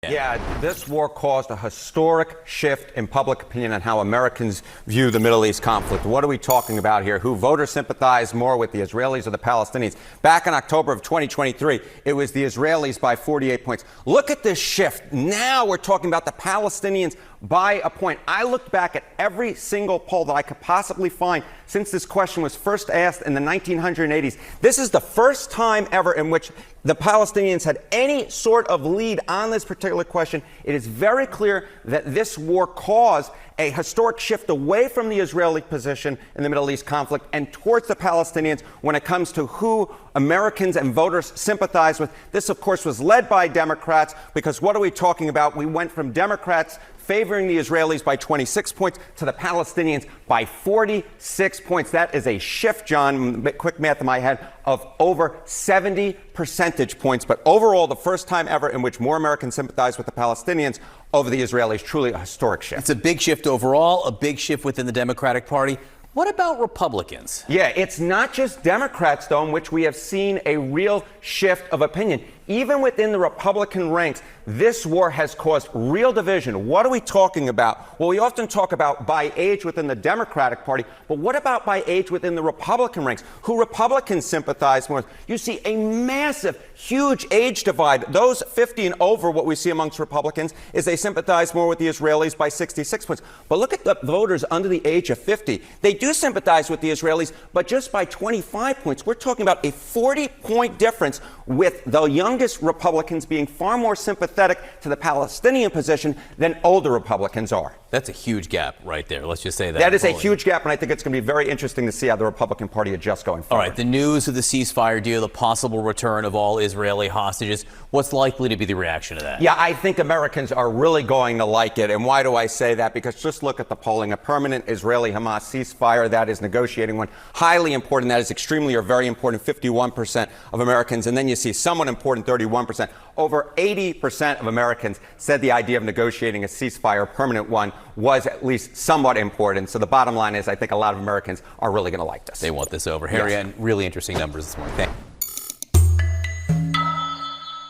Yeah, this war caused a historic shift in public opinion on how Americans view the Middle East conflict. What are we talking about here? Who voters sympathize more with, the Israelis or the Palestinians? Back in October of 2023, it was the Israelis by 48 points. Look at this shift. Now we're talking about the Palestinians by a point. I looked back at every single poll that I could possibly find since this question was first asked in the 1980s. This is the first time ever in which the Palestinians had any sort of lead on this particular question. It is very clear that this war caused a historic shift away from the Israeli position in the Middle East conflict and towards the Palestinians when it comes to who Americans and voters sympathize with. This, of course, was led by Democrats, because what are we talking about? We went from Democrats favoring the Israelis by 26 points to the Palestinians by 46 points. That is a shift, John, quick math in my head, of over 70 percentage points. But overall, the first time ever in which more Americans sympathize with the Palestinians over the Israelis. Truly a historic shift. It's a big shift overall, a big shift within the Democratic Party. What about Republicans? Yeah, it's not just Democrats, though, in which we have seen a real shift of opinion. Even within the Republican ranks, this war has caused real division. What are we talking about? Well, we often talk about by age within the Democratic Party, but what about by age within the Republican ranks? Who Republicans sympathize more with? You see a massive, huge age divide. Those 50 and over, what we see amongst Republicans is they sympathize more with the Israelis by 66 points. But look at the voters under the age of 50. They do sympathize with the Israelis, but just by 25 points. We're talking about a 40-point difference, with the youngest Republicans being far more sympathetic to the Palestinian position than older Republicans are. That's a huge gap right there. Let's just say that. That is a huge gap, and I think it's going to be very interesting to see how the Republican Party adjusts going forward. All right, the news of the ceasefire deal, the possible return of all Israeli hostages, what's likely to be the reaction to that? Yeah, I think Americans are really going to like it. And why do I say that? Because just look at the polling. A permanent Israeli-Hamas ceasefire, that is negotiating one. Highly important. That is extremely or very important, 51% of Americans. And then you see somewhat important, 31%. Over 80% of Americans said the idea of negotiating a ceasefire, a permanent one, was at least somewhat important. So the bottom line is I think a lot of Americans are really going to like this. They want this over. Harry, and really interesting numbers this morning. Thank you.